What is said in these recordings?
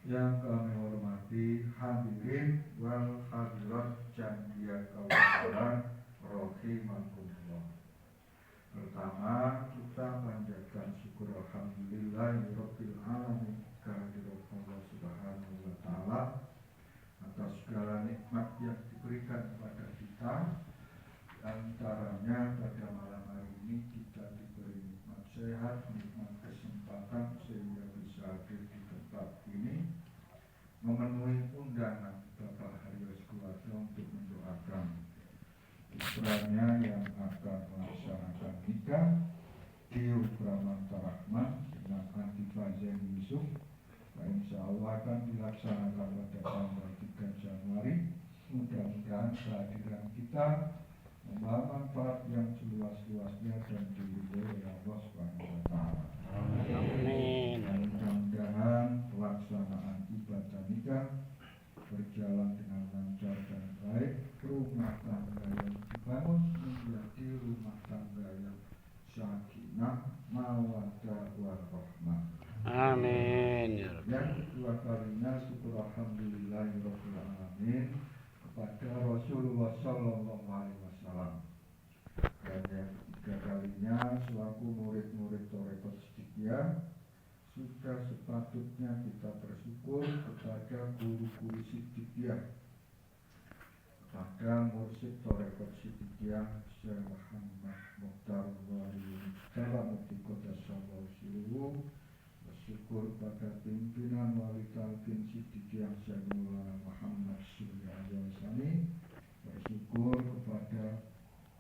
Yang kami hormati hadirin wal hadirat jamiah kawasan rahimakumullah. Pertama, kita panjatkan syukur alhamdulillahirabbil alamin kehadirat Allah Subhanahu wa taala atas segala nikmat yang diberikan kepada kita. Antaranya pada malam hari ini kita diberi nikmat sehat, nikmat kesempatan sehingga bisa hadir di tempat ini memenuhi undangan Bapak Haryos keluarga untuk mendoakan putranya yang akan melaksanakan nikah Tio Bramanta Rahman dengan Andi Fazen Yusuf. Insya Allah akan dilaksanakan pada tanggal 3 Januari. Mudah-mudahan kehadiran kita membawa manfaat yang seluas-luasnya dan diridhoi oleh Allah Subhanahu wa taala. Amin. Dan mudah-mudahan pelaksanaan ibadah nikah berjalan dengan lancar dan baik. Rumah tangga yang dibangun menjadi rumah tangga yang sakinah, mawaddah warahmah. Amin. Yang kedua kalinya syukur alhamdulillahirabbil alamin kepada Rasulullah sallallahu alaihi wasallam. Dan yang ketiga kalinya selaku murid-murid Thariqat Siddiqiyah sudah sepatutnya kita bersyukur kepada guru-guru Siddiqiyah, kepada mursyid Thariqat Siddiqiyah Syekh Muhammad Mukhtar Wali dalam Mutiqodah Sallallahu Siluhu. Bersyukur pada pimpinan Wali Talqin Siddiqiyah Syekh Maulana Muhammad Surya Al-Sani. Bersyukur kepada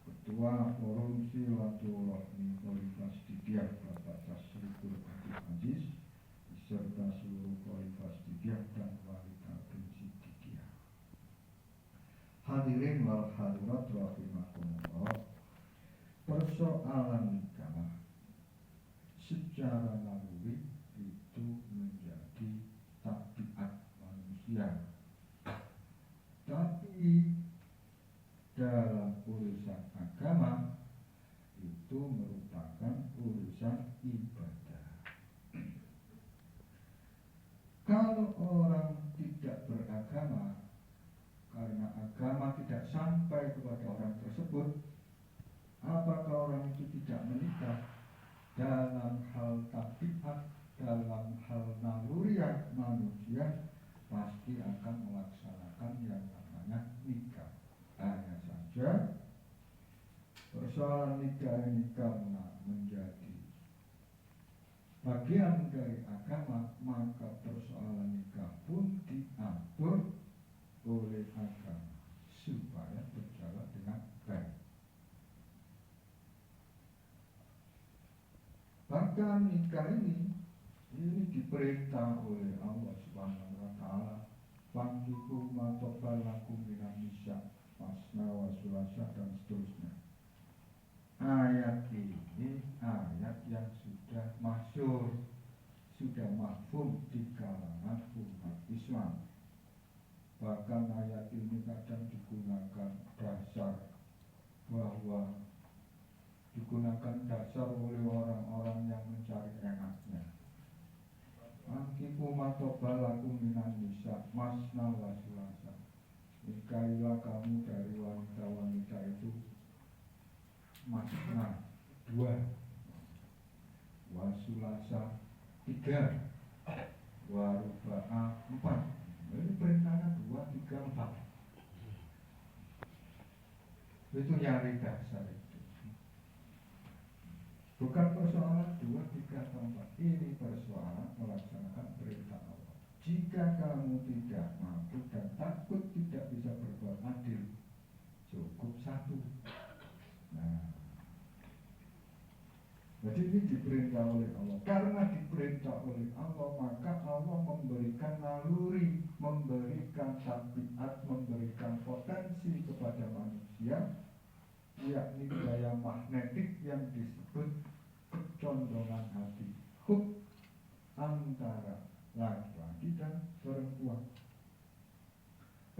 Ketua Forum Silaturahmi Khalifah Siddiqiyah Bapak Tasriful Aziz beserta seluruh Khalifah Siddiqiyah dan Wali Talqin Siddiqiyah. Hadirin wal hadirat rahimakumullah. Persoalan nikah secara naluri itu menjadi tabiat manusia, tapi dalam urusan agama itu merupakan urusan ibadah. Kalau orang tidak beragama karena agama tidak sampai kepada orang tersebut, apakah orang itu tidak menikah? Dalam hal tabiat, dalam hal naluriah manusia pasti akan melaksanakan yang namanya nikah. Hanya saja persoalan nikah ini karena menjadi bagian dari agama, maka persoalan nikah pun diatur oleh agama supaya berjalan dengan baik. Bahkan nikah ini diperintah oleh Allah Subhanahu wa taala, "Fankihu ma taqallakum minan nisa masna wa sulasa," dan seterusnya. Ayat ini ayat yang sudah masyhur, sudah mafhum di kalangan umat Islam. Bahkan ayat ini kadang digunakan dasar oleh orang-orang yang mencari enaknya. Ankiku matobalakum minan nisa masna wa sulasa. Nikahilah kamu dari wanita-wanita itu masna 2, wa sulasa 3, wa ruba'a 4. Ini perintahnya 2, 3, 4. Itu nyari dasar itu. Bukan persoalan 2, 3, atau 4. Ini persoalan melaksanakan perintah Allah. Jika kamu tidak mampu dan takut tidak bisa berbuat adil, cukup 1. Nah, jadi ini diperintah oleh Allah. Karena diperintah oleh Allah, maka Allah memberikan naluri, memberikan tabiat, memberikan potensi kepada manusia, yakni daya magnetik yang disebut kecondongan hati, hub antara laki-laki dan perempuan.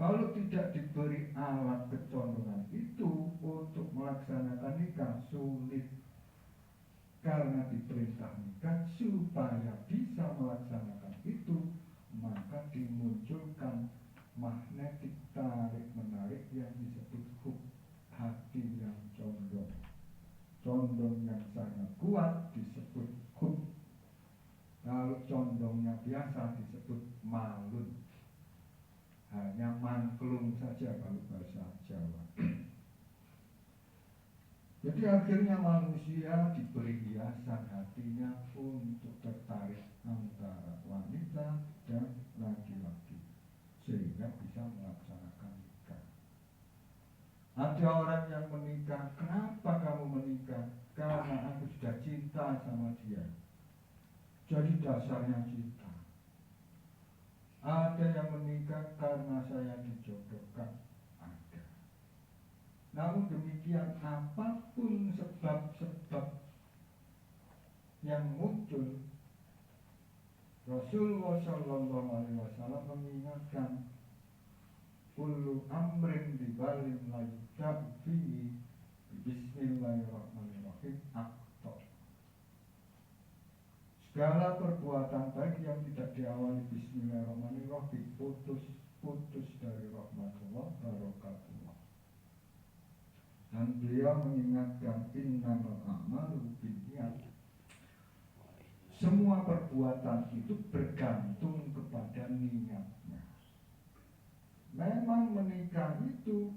Kalau tidak diberi alat kecondongan itu untuk melaksanakan nikah, sulit. Karena diperintah nikah supaya bisa melaksanakan itu, maka yang biasa disebut malun, hanya mangklung saja kalau bahasa Jawa. Jadi akhirnya manusia diberi hiasan hatinya untuk tertarik antara wanita dan laki-laki, sehingga bisa melaksanakan nikah. Ada orang yang menikah, kenapa kamu menikah? Karena aku sudah cinta sama dia. Jadi dasarnya cinta. Ada yang menikah karena saya dijodohkan. Ada. Namun demikian, apapun sebab-sebab yang muncul, Rasulullah SAW mengingatkan, kullu amrin dibalim la yubda'u fihi bismillahirrahmanirrahim aqta. Segala perbuatan baik yang tidak diawali bismillahirrahmanirrahim putus dari rahmatullah barakatullah. Dan beliau mengingatkan innamal a'malu binniyat. Semua perbuatan itu bergantung kepada niatnya. Memang menikah itu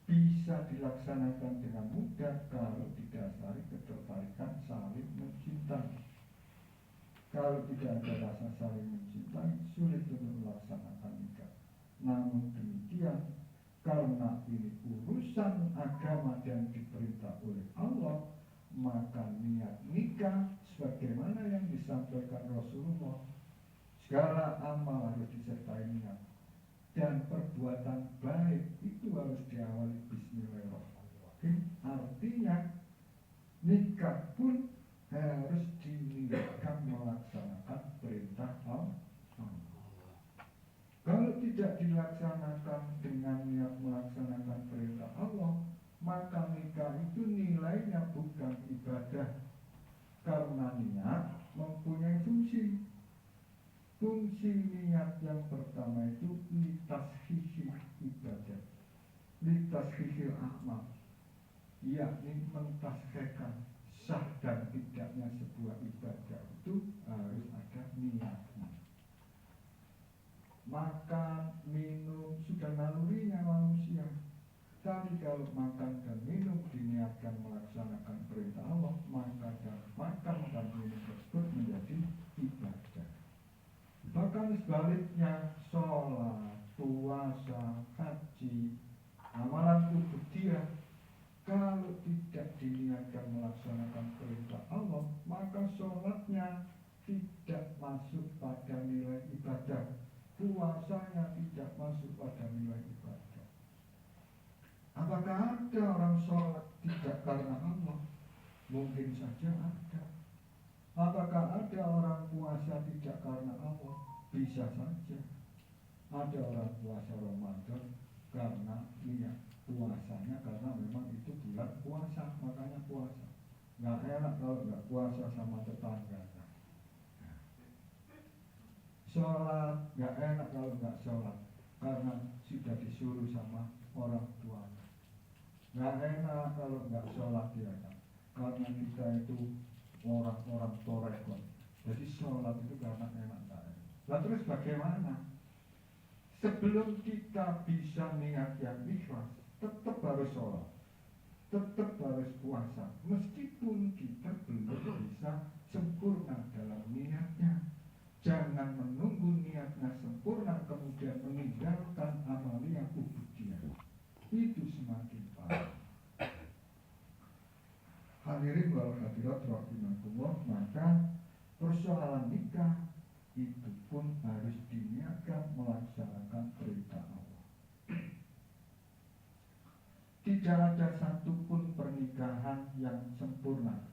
bisa dilaksanakan dengan mudah kalau didasari ketertarikan saling mencintai. Kalau tidak ada rasa saling mencintai, sulit untuk melaksanakan nikah. Namun demikian, karena ini urusan agama dan diperintah oleh Allah, maka niat nikah sebagaimana yang disampaikan Rasulullah, segala amal harus disertai niat. Dan perbuatan baik itu harus diawali bismillahirrahmanirrahim. Artinya nikah pun harus diniatkan melaksanakan perintah Allah. Kalau tidak dilaksanakan dengan niat melaksanakan perintah Allah, maka nikah itu nilainya bukan ibadah. Karena niat mempunyai fungsi. Fungsi niat yang pertama itu litashihil ibadah, litashihil amal, yakni mentashihkan sah dan tidaknya sebuah ibadah itu harus ada niatnya. Makan, minum sudah nalurinya manusia. Tapi kalau makan dan minum diniatkan melaksanakan perintah Allah, maka makan dan minum tersebut menjadi ibadah. Bahkan sebaliknya, sholat, puasa, haji, amalan ubudiyah, kalau tidak diniatkan melaksanakan perintah Allah, maka sholatnya tidak masuk pada nilai ibadah, puasanya tidak masuk pada nilai ibadah. Apakah ada orang sholat tidak karena Allah? Mungkin saja ada. Apakah ada orang puasa tidak karena Allah? Bisa saja. Ada orang puasa Ramadan karena niat puasanya karena memang itu bulan puasa, makanya puasa. Nggak enak kalau nggak puasa sama tetangganya. Sholat nggak enak kalau nggak sholat karena sudah disuruh sama orang tuanya. Nggak enak kalau nggak sholat ya kan, karena kita itu orang-orang torekon. Jadi sholat itu karena enak nggak enak. Lalu terus bagaimana? Sebelum kita bisa niat yang ikhlas, tetap harus sholat, tetap harus puasa, meskipun kita belum bisa sempurna dalam niatnya. Jangan menunggu niatnya sempurna kemudian meninggalkan amalia ubudiyah. Itu semakin parah. Hadirin wal hadirat rahimakumullah, maka persoalan nikah itu pun harus diniatkan melaksanakan perintah Allah. Tidak ada satupun pernikahan yang sempurna.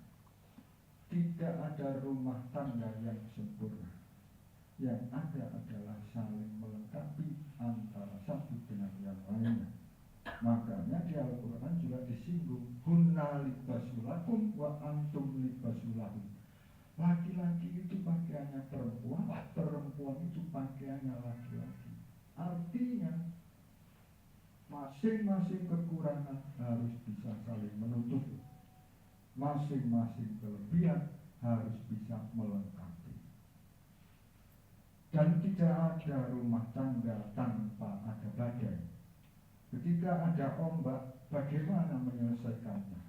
Tidak ada rumah tangga yang sempurna. Yang ada adalah saling melengkapi antara satu dengan yang lainnya. Makanya di Al-Quran juga disinggung, hunna libasulakum wa antum libasulahum. Laki-laki itu pakaiannya perempuan, perempuan itu pakaiannya laki-laki. Artinya masing-masing kekurangan harus bisa saling menutupi. Masing-masing kelebihan harus bisa melengkapi. Dan tidak ada rumah tangga tanpa ada badai. Ketika ada ombak, bagaimana menyelesaikannya?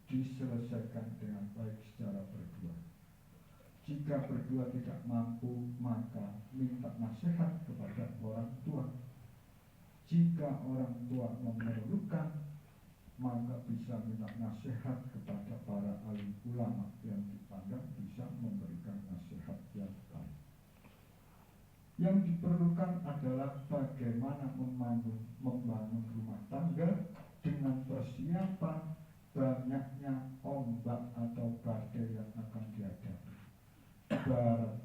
Diselesaikan dengan baik secara berdua. Jika berdua tidak mampu, maka minta nasihat kepada orang tua. Jika orang tua memerlukan, maka bisa minta nasihat kepada para alim ulama yang dipandang bisa memberikan nasihat yang baik. Yang diperlukan adalah bagaimana membangun rumah tangga dengan persiapan banyaknya ombak atau badai yang akan dihadapi.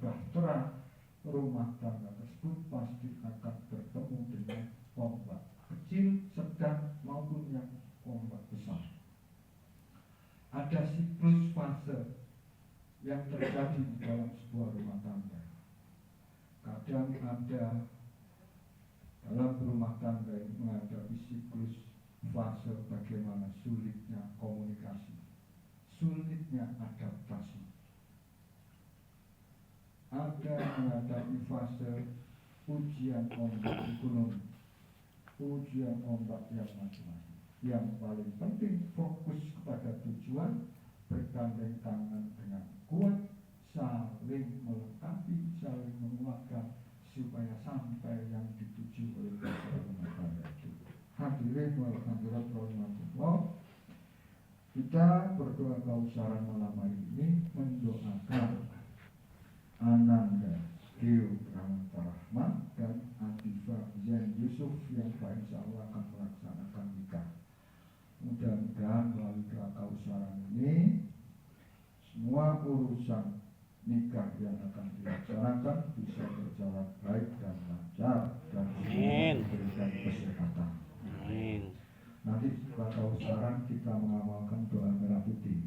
Bahtera rumah tangga tersebut pasti akan bertemu dengan ombak kecil, sedang maupun yang ombak besar. Ada siklus fase yang terjadi di dalam sebuah rumah tangga. Kadang ada dalam rumah tangga ini menghadapi siklus fase bagaimana sulitnya komunikasi, sulitnya adaptasi. Ada menghadapi fase ujian ombak ekonomi, ujian ombak yang macam-macam. Yang paling penting fokus kepada tujuan, bergandeng tangan dengan kuat, saling melengkapi, saling menguatkan supaya sampai yang dituju oleh rumah tangga itu. Hadirin wal hadirat rahimakumullah, kita berdoa kausaran malam hari ini mendoakan Ananda Geo Pramanta Rahman dan Adifa Zain Yusuf yang insya Allah akan melaksanakan nikah. Mudah-mudahan melalui doa kausaran ini semua urusan nikah yang akan dilaksanakan bisa berjalan baik dan lancar dan diberikan kesehatan. Amin. Nanti setelah kausaran kita mengamalkan doa merah putih.